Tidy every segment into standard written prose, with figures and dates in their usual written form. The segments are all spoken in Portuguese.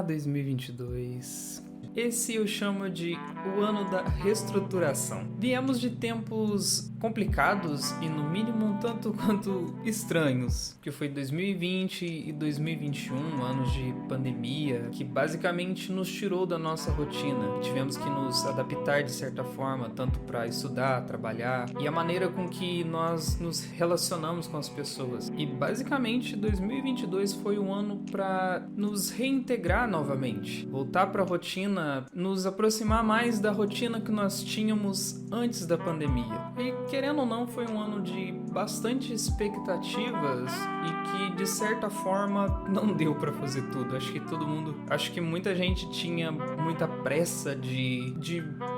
2022. Esse eu chamo de o ano da reestruturação. Viemos de tempos complicados e no mínimo um tanto quanto estranhos, que foi 2020 e 2021, anos de pandemia, que basicamente nos tirou da nossa rotina. Tivemos que nos adaptar de certa forma, tanto para estudar, trabalhar e a maneira com que nós nos relacionamos com as pessoas. E basicamente 2022 foi um ano para nos reintegrar novamente, voltar para a rotina, nos aproximar mais da rotina que nós tínhamos antes da pandemia. E querendo ou não, foi um ano de bastante expectativas e que de certa forma não deu para fazer tudo. Acho que muita gente tinha muita pressa de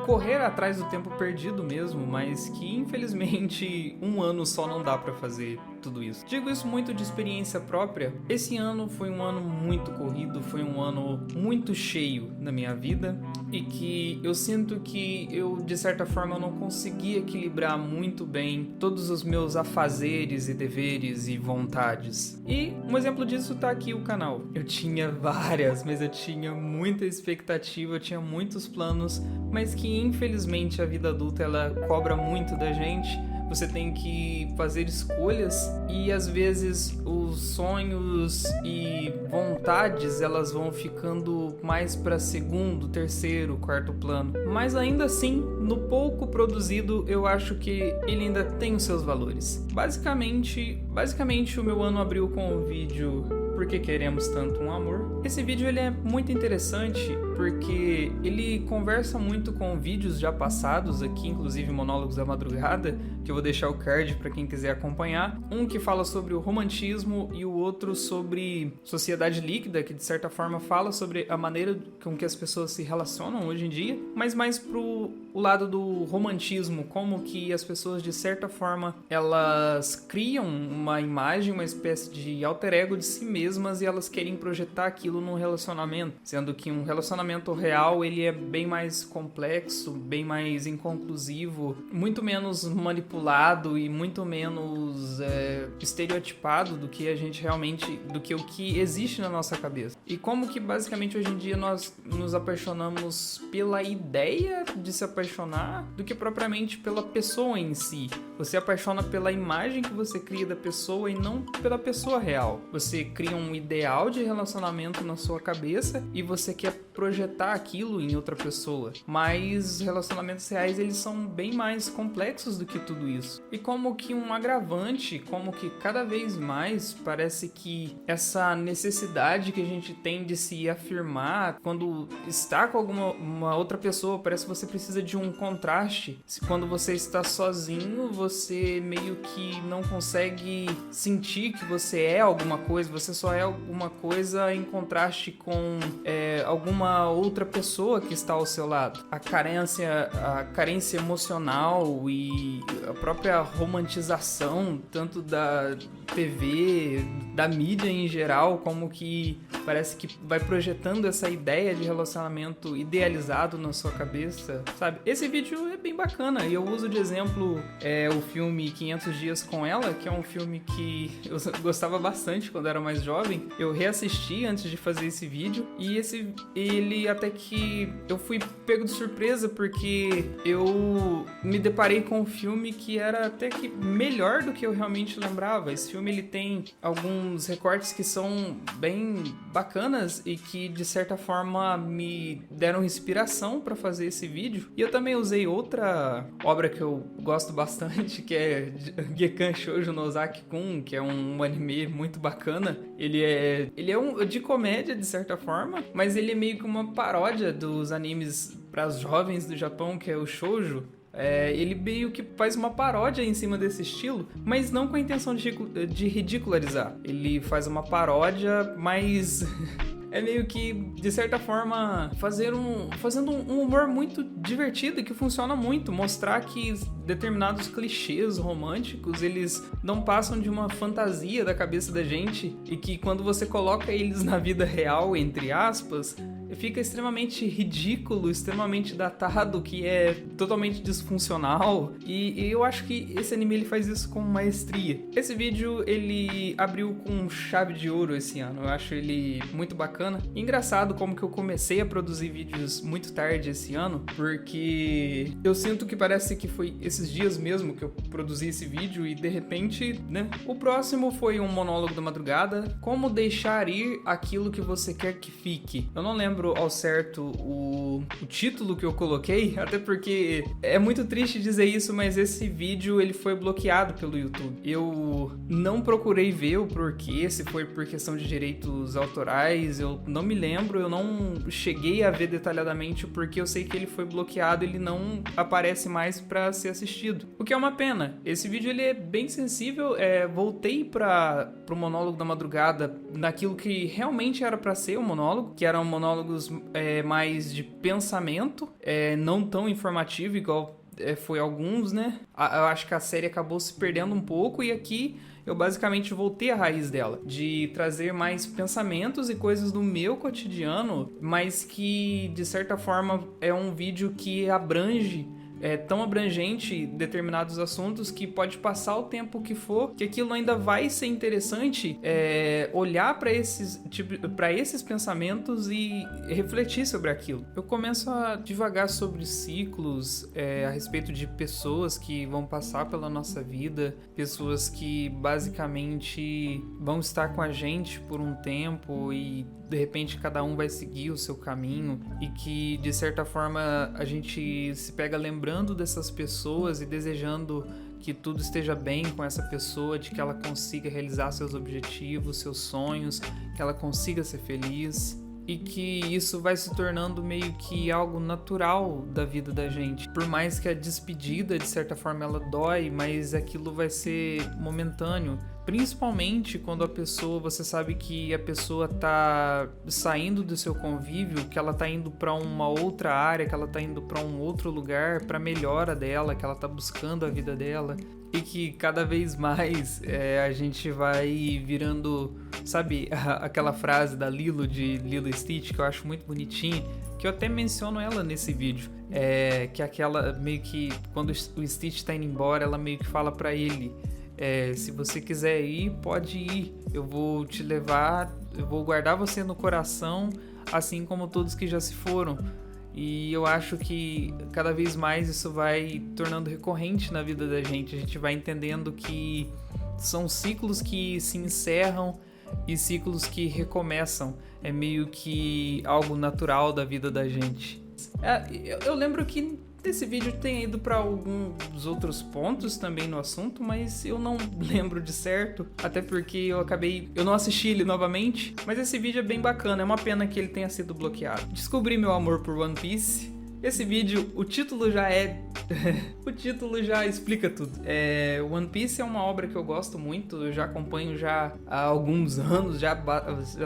correr atrás do tempo perdido mesmo, mas que infelizmente um ano só não dá para fazer tudo isso. Digo isso muito de experiência própria. Esse ano foi um ano muito corrido, foi um ano muito cheio na minha vida e que eu sinto que eu, de certa forma, não consegui equilibrar muito bem todos os meus afazeres e deveres e vontades. E um exemplo disso tá aqui o canal. Eu tinha muita expectativa, eu tinha muitos planos, mas que infelizmente a vida adulta ela cobra muito da gente. Você tem que fazer escolhas e às vezes os sonhos e vontades elas vão ficando mais para segundo, terceiro, quarto plano. Mas ainda assim, no pouco produzido, eu acho que ele ainda tem os seus valores. Basicamente o meu ano abriu com o vídeo Por que Queremos Tanto um Amor? Esse vídeo ele é muito interessante porque ele conversa muito com vídeos já passados aqui, inclusive Monólogos da Madrugada, que eu vou deixar o card para quem quiser acompanhar. Um que fala sobre o romantismo e o outro sobre sociedade líquida, que de certa forma fala sobre a maneira com que as pessoas se relacionam hoje em dia, mas mais pro o lado do romantismo, como que as pessoas de certa forma elas criam uma imagem, uma espécie de alter ego de si mesmas e elas querem projetar aquilo num relacionamento, sendo que um relacionamento real ele é bem mais complexo, bem mais inconclusivo, muito menos manipulado e muito menos estereotipado do que a gente realmente, do que o que existe na nossa cabeça. E como que basicamente hoje em dia nós nos apaixonamos pela ideia de se apaixonar do que propriamente pela pessoa em si. Você apaixona pela imagem que você cria da pessoa e não pela pessoa real. Você cria um ideal de relacionamento na sua cabeça e você quer projetar aquilo em outra pessoa. Mas relacionamentos reais, eles são bem mais complexos do que tudo isso. E como que um agravante, como que cada vez mais parece que essa necessidade que a gente tem de se afirmar quando está com uma outra pessoa, parece que você precisa de um contraste. Quando você está sozinho, você meio que não consegue sentir que você é alguma coisa, você só é alguma coisa em contraste com alguma outra pessoa que está ao seu lado. A carência emocional e a própria romantização, tanto da TV, da mídia em geral, como que parece que vai projetando essa ideia de relacionamento idealizado na sua cabeça, sabe? Esse vídeo é bem bacana e eu uso de exemplo o filme 500 Dias com Ela, que é um filme que eu gostava bastante quando era mais jovem. Eu reassisti antes de fazer esse vídeo e ele até que eu fui pego de surpresa porque eu me deparei com um filme que era até que melhor do que eu realmente lembrava. Esse filme ele tem alguns recortes que são bem bacanas e que de certa forma me deram inspiração para fazer esse vídeo. E eu também usei outra obra que eu gosto bastante, que é Gekkan Shoujo no Ozaki-kun, que é um anime muito bacana. Ele é de comédia de certa forma, mas ele é meio que uma paródia dos animes para os jovens do Japão, que é o shoujo. Ele meio que faz uma paródia em cima desse estilo, mas não com a intenção de ridicularizar. Ele faz uma paródia, mas é meio que, de certa forma, fazendo um humor muito divertido e que funciona muito. Mostrar que determinados clichês românticos, eles não passam de uma fantasia da cabeça da gente e que quando você coloca eles na vida real, entre aspas, fica extremamente ridículo, extremamente datado, que é totalmente disfuncional, e eu acho que esse anime ele faz isso com maestria. Esse vídeo ele abriu com chave de ouro esse ano, eu acho ele muito bacana. Engraçado como que eu comecei a produzir vídeos muito tarde esse ano, porque eu sinto que parece que foi esses dias mesmo que eu produzi esse vídeo e de repente, né? O próximo foi um monólogo da madrugada, como deixar ir aquilo que você quer que fique. Eu não lembro ao certo o título que eu coloquei, até porque é muito triste dizer isso, mas esse vídeo ele foi bloqueado pelo YouTube. Eu não procurei ver o porquê, se foi por questão de direitos autorais, eu não me lembro, eu não cheguei a ver detalhadamente o porquê, eu sei que ele foi bloqueado, ele não aparece mais para ser assistido, o que é uma pena. Esse vídeo ele é bem sensível, voltei para o monólogo da madrugada naquilo que realmente era para ser o monólogo, que eram monólogos mais de pensamento, não tão informativo igual foi alguns, né? Eu acho que a série acabou se perdendo um pouco e aqui eu basicamente voltei à raiz dela, de trazer mais pensamentos e coisas do meu cotidiano, mas que de certa forma é um vídeo que abrange tão abrangente determinados assuntos que pode passar o tempo que for, que aquilo ainda vai ser interessante olhar para esses pensamentos e refletir sobre aquilo. Eu começo a divagar sobre ciclos, a respeito de pessoas que vão passar pela nossa vida, pessoas que basicamente vão estar com a gente por um tempo e de repente cada um vai seguir o seu caminho e que de certa forma a gente se pega lembrando dessas pessoas e desejando que tudo esteja bem com essa pessoa, de que ela consiga realizar seus objetivos, seus sonhos, que ela consiga ser feliz. E que isso vai se tornando meio que algo natural da vida da gente. Por mais que a despedida, de certa forma, ela dói, mas aquilo vai ser momentâneo. Principalmente quando você sabe que a pessoa tá saindo do seu convívio, que ela tá indo para uma outra área, que ela tá indo para um outro lugar, para melhora dela, que ela tá buscando a vida dela. E que cada vez mais a gente vai virando, sabe, aquela frase da Lilo, de Lilo e Stitch, que eu acho muito bonitinha, que eu até menciono ela nesse vídeo, que é aquela meio que, quando o Stitch tá indo embora, ela meio que fala pra ele, se você quiser ir, pode ir, eu vou te levar, eu vou guardar você no coração, assim como todos que já se foram. E eu acho que cada vez mais isso vai tornando recorrente na vida da gente. A gente vai entendendo que são ciclos que se encerram e ciclos que recomeçam. É meio que algo natural da vida da gente. Eu lembro que esse vídeo tem ido para alguns outros pontos também no assunto, mas eu não lembro de certo, até porque eu não assisti ele novamente, mas esse vídeo é bem bacana, é uma pena que ele tenha sido bloqueado. Descobri meu amor por One Piece. Esse vídeo, o título já o título já explica tudo. One Piece é uma obra que eu gosto muito, eu já acompanho já há alguns anos, já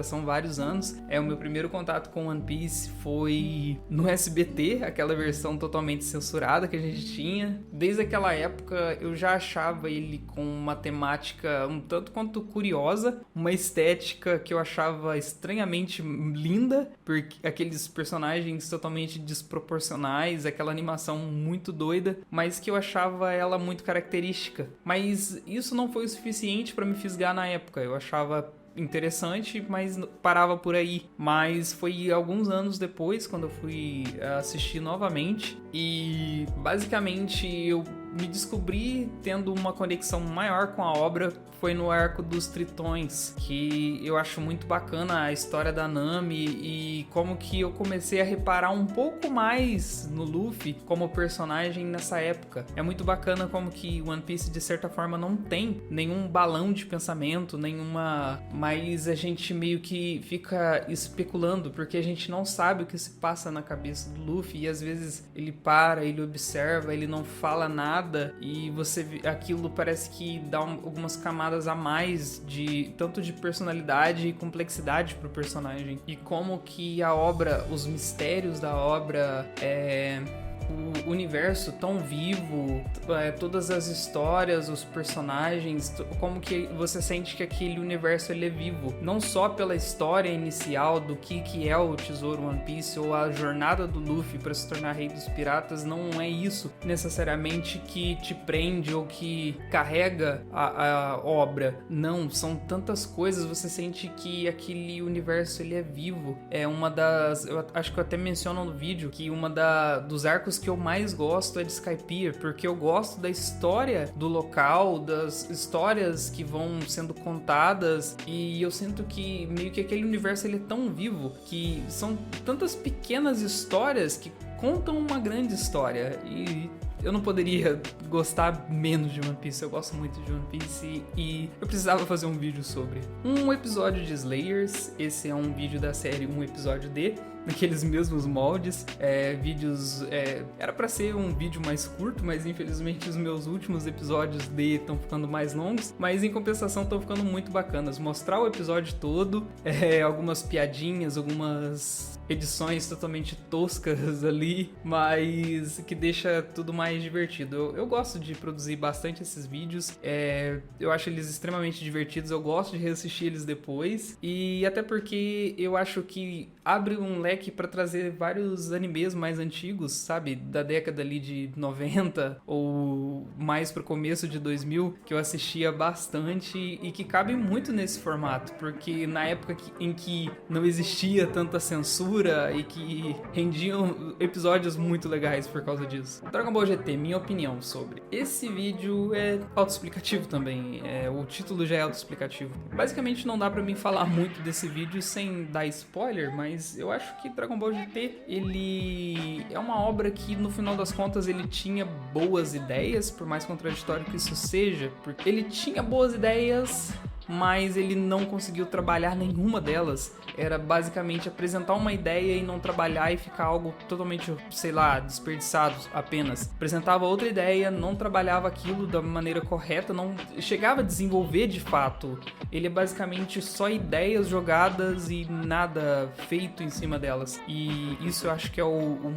são vários anos. O meu primeiro contato com One Piece foi no SBT, aquela versão totalmente censurada que a gente tinha. Desde aquela época eu já achava ele com uma temática um tanto quanto curiosa, uma estética que eu achava estranhamente linda, porque aqueles personagens totalmente desproporcionais, aquela animação muito doida, mas que eu achava ela muito característica. Mas isso não foi o suficiente para me fisgar na época. Eu achava interessante, mas parava por aí. Mas foi alguns anos depois, quando eu fui assistir novamente, e basicamente eu me descobri tendo uma conexão maior com a obra foi no arco dos Tritões, que eu acho muito bacana a história da Nami e como que eu comecei a reparar um pouco mais no Luffy como personagem nessa época. É muito bacana como que One Piece de certa forma não tem nenhum balão de pensamento, mas a gente meio que fica especulando, porque a gente não sabe o que se passa na cabeça do Luffy e às vezes ele para, ele observa, ele não fala nada e aquilo parece que dá algumas camadas a mais tanto de personalidade e complexidade pro personagem, e como que a obra, os mistérios da obra o universo tão vivo, todas as histórias, os personagens, como que você sente que aquele universo ele é vivo, não só pela história inicial do que é o Tesouro One Piece ou a jornada do Luffy para se tornar rei dos piratas, não é isso necessariamente que te prende ou que carrega a obra, não, são tantas coisas, você sente que aquele universo ele é vivo. É uma das, eu acho que eu até menciono no vídeo que dos arcos que eu mais gosto é de Skypiea, porque eu gosto da história do local, das histórias que vão sendo contadas, e eu sinto que meio que aquele universo ele é tão vivo, que são tantas pequenas histórias que contam uma grande história, e eu não poderia gostar menos de One Piece. Eu gosto muito de One Piece e eu precisava fazer um vídeo sobre. Um episódio de Slayers, esse é um vídeo da série Um Episódio D, naqueles mesmos moldes, era pra ser um vídeo mais curto, mas infelizmente os meus últimos episódios D estão ficando mais longos, mas em compensação estão ficando muito bacanas. Mostrar o episódio todo, algumas piadinhas, algumas edições totalmente toscas ali, mas que deixa tudo mais divertido. Eu gosto de produzir bastante esses vídeos, eu acho eles extremamente divertidos, eu gosto de reassistir eles depois, e até porque eu acho que abre um leque para trazer vários animes mais antigos, sabe? Da década ali de 90 ou mais pro começo de 2000, que eu assistia bastante e que cabem muito nesse formato, porque na época em que não existia tanta censura e que rendiam episódios muito legais por causa disso. Dragon Ball GT, minha opinião sobre. Esse vídeo é autoexplicativo também, o título já é autoexplicativo. Basicamente não dá pra mim falar muito desse vídeo sem dar spoiler, mas eu acho que Dragon Ball GT, ele é uma obra que no final das contas ele tinha boas ideias, por mais contraditório que isso seja, porque ele tinha boas ideias, mas ele não conseguiu trabalhar nenhuma delas. Era basicamente apresentar uma ideia e não trabalhar e ficar algo totalmente, sei lá, desperdiçado apenas. Apresentava outra ideia, não trabalhava aquilo da maneira correta, não chegava a desenvolver de fato. Ele é basicamente só ideias jogadas e nada feito em cima delas. E isso eu acho que é o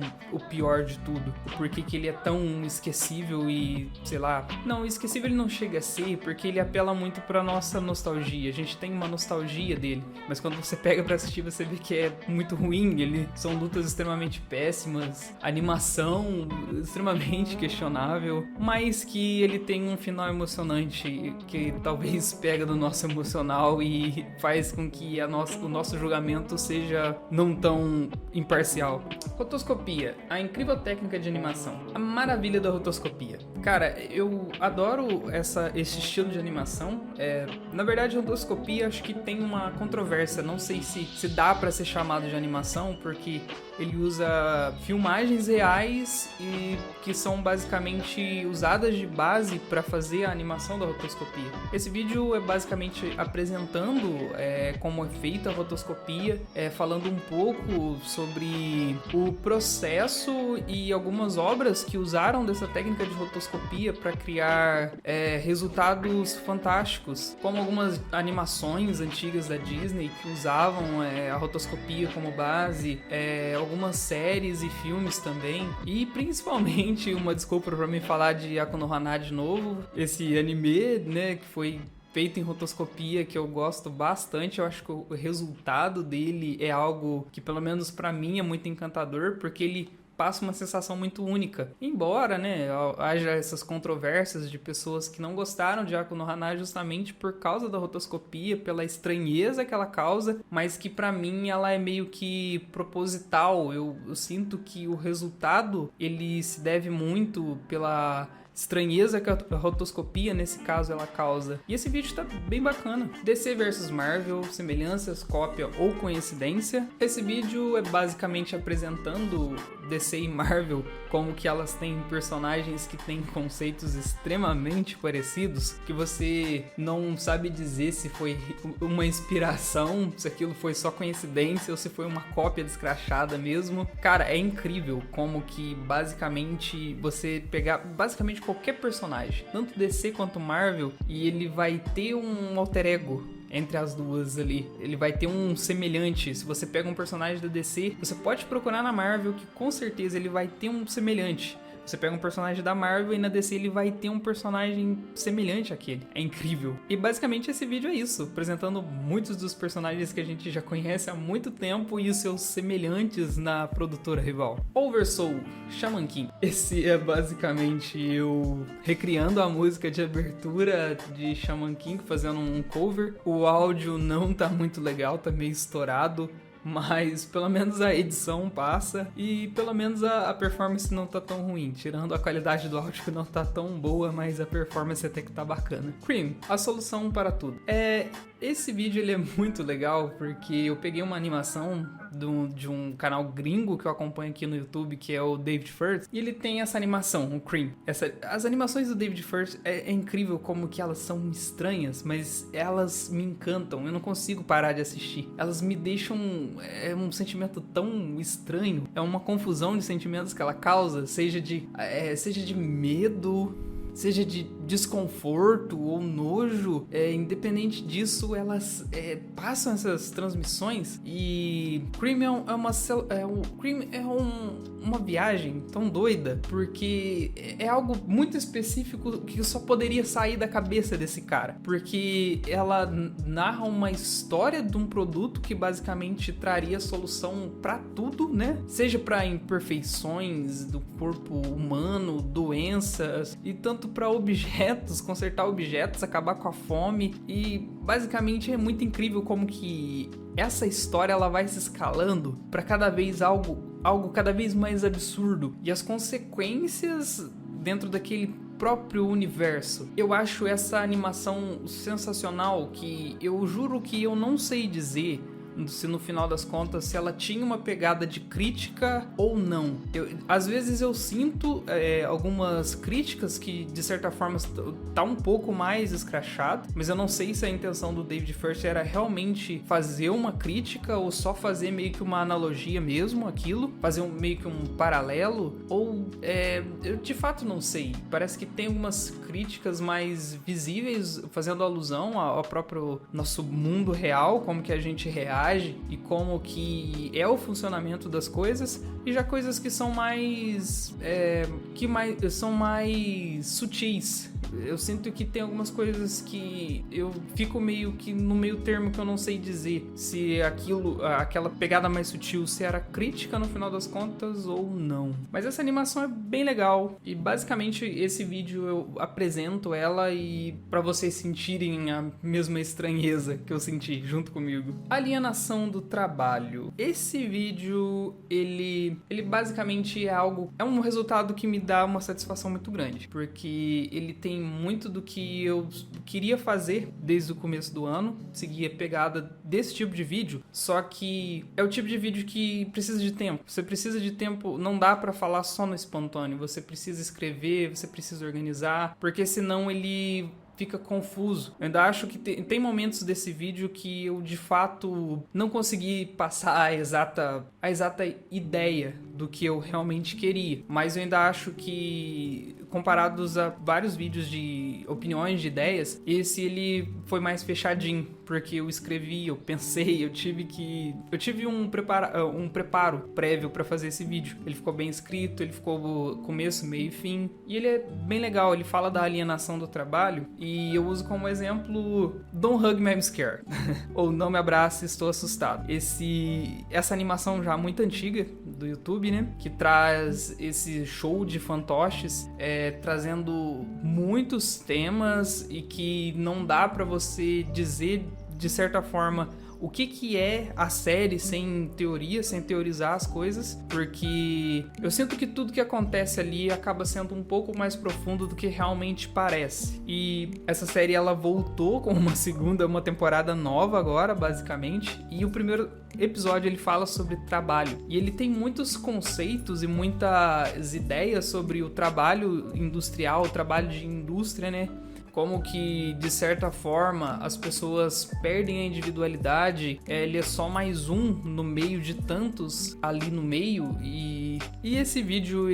pior de tudo. Por que ele é tão esquecível e, sei lá... Não, esquecível ele não chega a ser, porque ele apela muito pra nossa nostalgia. A gente tem uma nostalgia dele, mas quando você pega pra assistir, você vê que é muito ruim. São lutas extremamente péssimas, animação extremamente questionável, mas que ele tem um final emocionante que talvez pega do nosso emocional e faz com que o nosso julgamento seja não tão imparcial. Rotoscopia, a incrível técnica de animação. A maravilha da rotoscopia. Cara, eu adoro esse estilo de animação. Na verdade, a rotoscopia acho que tem uma controvérsia. Não sei se dá pra ser chamado de animação, porque ele usa filmagens reais e que são basicamente usadas de base para fazer a animação da rotoscopia. Esse vídeo é basicamente apresentando como é feita a rotoscopia, falando um pouco sobre o processo e algumas obras que usaram dessa técnica de rotoscopia para criar resultados fantásticos, como algumas animações antigas da Disney que usavam a rotoscopia como base, algumas séries e filmes também, e principalmente uma desculpa pra mim falar de Akunohana de novo, esse anime, né, que foi feito em rotoscopia, que eu gosto bastante. Eu acho que o resultado dele é algo que, pelo menos pra mim, é muito encantador, porque ele passa uma sensação muito única. Embora, né, haja essas controvérsias de pessoas que não gostaram de Akunohana justamente por causa da rotoscopia, pela estranheza que ela causa, mas que pra mim ela é meio que proposital. Eu sinto que o resultado, ele se deve muito pela estranheza que a rotoscopia, nesse caso, ela causa. E esse vídeo tá bem bacana. DC vs Marvel, semelhanças, cópia ou coincidência. Esse vídeo é basicamente apresentando DC e Marvel, como que elas têm personagens que têm conceitos extremamente parecidos, que você não sabe dizer se foi uma inspiração, se aquilo foi só coincidência ou se foi uma cópia descrachada mesmo. Cara, é incrível como que basicamente você pegar qualquer personagem, tanto DC quanto Marvel, e ele vai ter um alter ego. entre as duas ali. Ele vai ter um semelhante. Se você pega um personagem da DC, você pode procurar na Marvel que com certeza ele vai ter um semelhante. Você pega um personagem da Marvel e na DC ele vai ter um personagem semelhante àquele. É incrível. E basicamente esse vídeo é isso, apresentando muitos dos personagens que a gente já conhece há muito tempo e os seus semelhantes na produtora rival. Oversoul, Shaman King. Esse é basicamente eu recriando a música de abertura de Shaman King, fazendo um cover. O áudio não tá muito legal, tá meio estourado, mas pelo menos a edição passa e pelo menos a performance não tá tão ruim, tirando a qualidade do áudio que não tá tão boa, mas a performance até que tá bacana. Cream, a solução para tudo. Esse vídeo ele é muito legal porque eu peguei uma animação de um canal gringo que eu acompanho aqui no YouTube, que é o David First, e ele tem essa animação, o Cream. As animações do David First é incrível como que elas são estranhas, mas elas me encantam, eu não consigo parar de assistir. Elas me deixam um sentimento tão estranho, é uma confusão de sentimentos que ela causa, seja de medo, seja de desconforto ou nojo, independente disso, elas passam essas transmissões. E Cream é uma viagem tão doida, porque é algo muito específico que só poderia sair da cabeça desse cara, porque ela narra uma história de um produto que basicamente traria solução pra tudo, né? Seja pra imperfeições do corpo humano, doenças e tanto para objetos, consertar objetos, acabar com a fome. E basicamente é muito incrível como que essa história ela vai se escalando para cada vez algo cada vez mais absurdo, e as consequências dentro daquele próprio universo. Eu acho essa animação sensacional, que eu juro que eu não sei dizer se no final das contas se ela tinha uma pegada de crítica ou não. Às vezes eu sinto algumas críticas que de certa forma tá um pouco mais escrachado, mas eu não sei se a intenção do David First era realmente fazer uma crítica ou só fazer meio que uma analogia mesmo aquilo, fazer meio que um paralelo, ou eu de fato não sei. Parece que tem algumas críticas mais visíveis fazendo alusão ao próprio nosso mundo real, como que a gente reage e como que é o funcionamento das coisas, e já coisas que são mais são mais sutis. Eu sinto que tem algumas coisas que eu fico meio que no meio termo, que eu não sei dizer se aquela pegada mais sutil, se era crítica no final das contas ou não. Mas essa animação é bem legal e basicamente esse vídeo eu apresento ela e para vocês sentirem a mesma estranheza que eu senti junto comigo. Alienação do trabalho. Esse vídeo ele basicamente é um resultado que me dá uma satisfação muito grande, porque ele tem muito do que eu queria fazer desde o começo do ano, seguir a pegada desse tipo de vídeo, só que é o tipo de vídeo que precisa de tempo. Você precisa de tempo, não dá pra falar só no espontâneo, você precisa escrever, você precisa organizar, porque senão ele fica confuso. Eu ainda acho que tem momentos desse vídeo que eu de fato não consegui passar a exata ideia do que eu realmente queria, mas eu ainda acho que, comparados a vários vídeos de opiniões, de ideias, esse ele foi mais fechadinho, porque eu escrevi, eu pensei, eu tive um preparo prévio para fazer esse vídeo. Ele ficou bem escrito, ele ficou começo, meio e fim, e ele é bem legal. Ele fala da alienação do trabalho, e eu uso como exemplo Don't Hug Me, I'm Scared ou Não Me Abrace, Estou Assustado. Essa animação já muito antiga do YouTube, né, que traz esse show de fantoches, trazendo muitos temas, e que não dá pra você dizer de certa forma o que é a série sem teoria, sem teorizar as coisas, porque eu sinto que tudo que acontece ali acaba sendo um pouco mais profundo do que realmente parece. E essa série ela voltou com uma temporada nova agora, basicamente, e o primeiro episódio ele fala sobre trabalho, e ele tem muitos conceitos e muitas ideias sobre o trabalho industrial, o trabalho de indústria, né? Como que, de certa forma, as pessoas perdem a individualidade, ele é só mais um no meio de tantos ali no meio, e esse vídeo,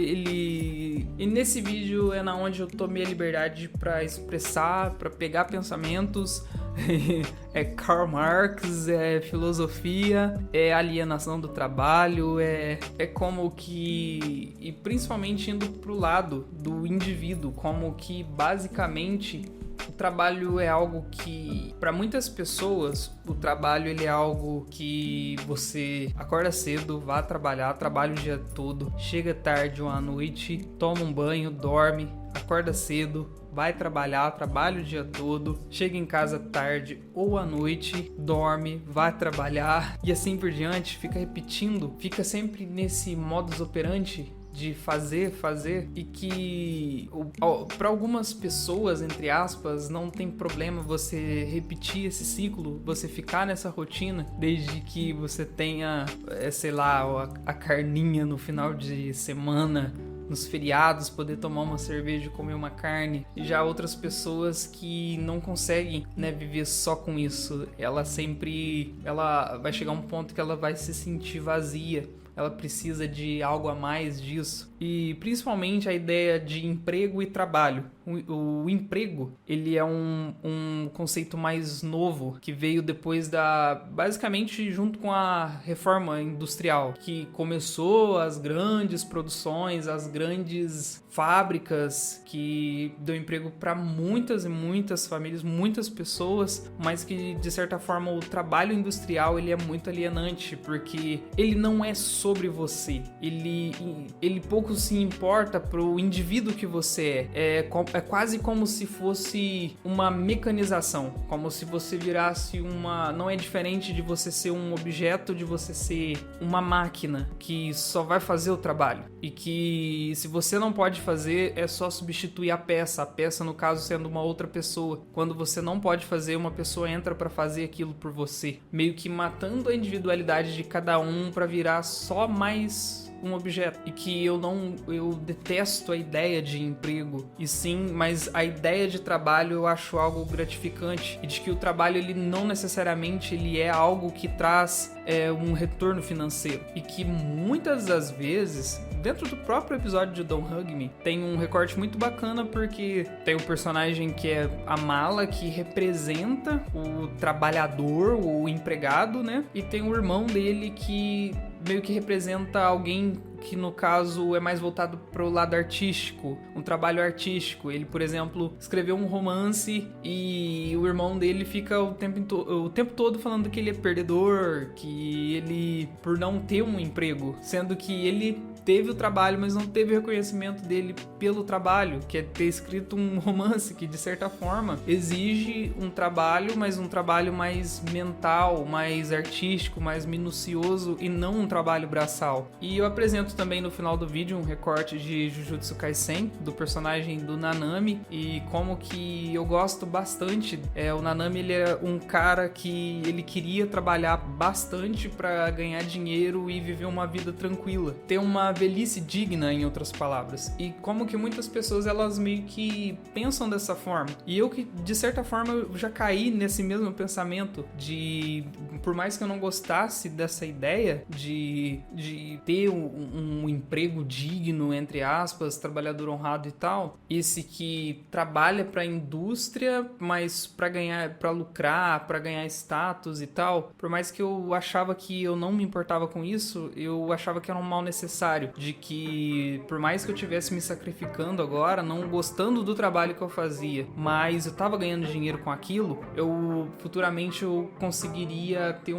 nesse vídeo é na onde eu tomei a liberdade para expressar, para pegar pensamentos, É Karl Marx, é filosofia, é alienação do trabalho, é como que... E principalmente indo pro lado do indivíduo, como que basicamente... O trabalho é algo que, para muitas pessoas, o trabalho ele é algo que você acorda cedo, vai trabalhar, trabalha o dia todo, chega tarde ou à noite, toma um banho, dorme, acorda cedo, vai trabalhar, trabalha o dia todo, chega em casa tarde ou à noite, dorme, vai trabalhar e assim por diante, fica repetindo, fica sempre nesse modus operandi de fazer e que para algumas pessoas, entre aspas, não tem problema você repetir esse ciclo, você ficar nessa rotina desde que você tenha, sei lá, a carninha no final de semana, nos feriados, poder tomar uma cerveja e comer uma carne. E já outras pessoas que não conseguem, né, viver só com isso. Ela vai chegar um ponto que ela vai se sentir vazia. Ela precisa de algo a mais disso. E principalmente a ideia de emprego e trabalho. O emprego, ele é um conceito mais novo, que veio depois basicamente junto com a reforma industrial, que começou as grandes produções, as grandes fábricas, que deu emprego para muitas e muitas famílias, muitas pessoas, mas que de certa forma o trabalho industrial ele é muito alienante, porque ele não é sobre você, ele pouco se importa pro indivíduo que você é quase como se fosse uma mecanização, como se você virasse não é diferente de você ser um objeto, de você ser uma máquina que só vai fazer o trabalho, e que se você não pode fazer, é só substituir a peça no caso sendo uma outra pessoa. Quando você não pode fazer, uma pessoa entra para fazer aquilo por você, meio que matando a individualidade de cada um para virar só mais um objeto. E que eu detesto a ideia de emprego, e sim, mas a ideia de trabalho eu acho algo gratificante, e de que o trabalho ele não necessariamente ele é algo que traz um retorno financeiro, e que muitas das vezes, dentro do próprio episódio de Don't Hug Me, tem um recorte muito bacana, porque tem o personagem que é a mala, que representa o trabalhador, o empregado, né? E tem o irmão dele que meio que representa alguém que no caso é mais voltado pro lado artístico, um trabalho artístico. Ele, por exemplo, escreveu um romance e o irmão dele fica o tempo todo falando que ele é perdedor, que ele, por não ter um emprego, sendo que ele teve o trabalho, mas não teve o reconhecimento dele pelo trabalho, que é ter escrito um romance que, de certa forma, exige um trabalho, mas um trabalho mais mental, mais artístico, mais minucioso, e não um trabalho braçal. E eu apresento também no final do vídeo um recorte de Jujutsu Kaisen, do personagem do Nanami, e como que eu gosto bastante. O Nanami, ele é um cara que ele queria trabalhar bastante para ganhar dinheiro e viver uma vida tranquila, ter uma velhice digna, em outras palavras. E como que muitas pessoas, elas meio que pensam dessa forma. E eu que, de certa forma, eu já caí nesse mesmo pensamento de, por mais que eu não gostasse dessa ideia de ter um emprego digno, entre aspas, trabalhador honrado e tal, esse que trabalha para a indústria, mas para lucrar, para ganhar status e tal, por mais que eu achava que eu não me importava com isso, eu achava que era um mal necessário, de que por mais que eu estivesse me sacrificando agora, não gostando do trabalho que eu fazia, mas eu tava ganhando dinheiro com aquilo, futuramente eu conseguiria ter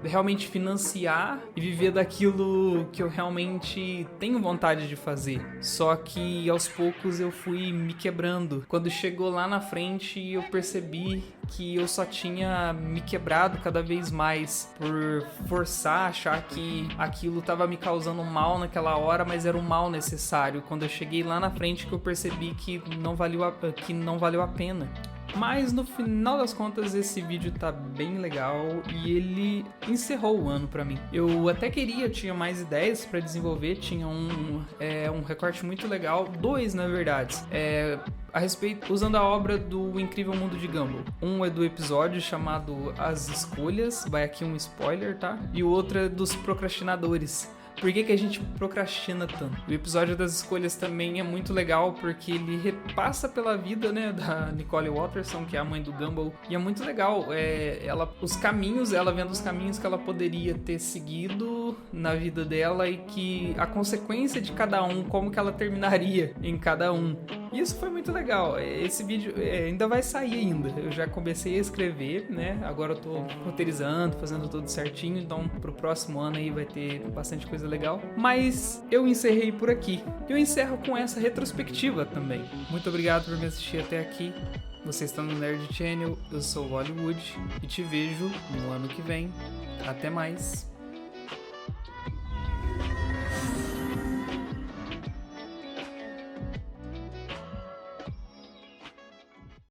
realmente financiar e viver daquilo que eu realmente tenho vontade de fazer. Só que aos poucos eu fui me quebrando. Quando chegou lá na frente, eu percebi que eu só tinha me quebrado cada vez mais por forçar, achar que aquilo estava me causando mal naquela hora, mas era um mal necessário. Quando eu cheguei lá na frente, que eu percebi que não valeu a pena. Mas no final das contas esse vídeo tá bem legal e ele encerrou o ano pra mim. Eu até tinha mais ideias pra desenvolver, tinha um recorte muito legal, dois na verdade, a respeito, usando a obra do Incrível Mundo de Gumball. Um é do episódio chamado As Escolhas, vai aqui um spoiler, tá? E o outro é dos procrastinadores. por que a gente procrastina tanto. O episódio das escolhas também é muito legal porque ele repassa pela vida, né, da Nicole Waterson, que é a mãe do Gumball, e é muito legal, ela vendo os caminhos que ela poderia ter seguido na vida dela e que a consequência de cada um, como que ela terminaria em cada um. Isso foi muito legal. Esse vídeo ainda vai sair ainda. Eu já comecei a escrever, né? Agora eu tô roteirizando, fazendo tudo certinho, então pro próximo ano aí vai ter bastante coisa legal. Mas eu encerrei por aqui. Eu encerro com essa retrospectiva também. Muito obrigado por me assistir até aqui. Vocês estão no Nerd Channel, eu sou o Hollywood e te vejo no ano que vem. Até mais!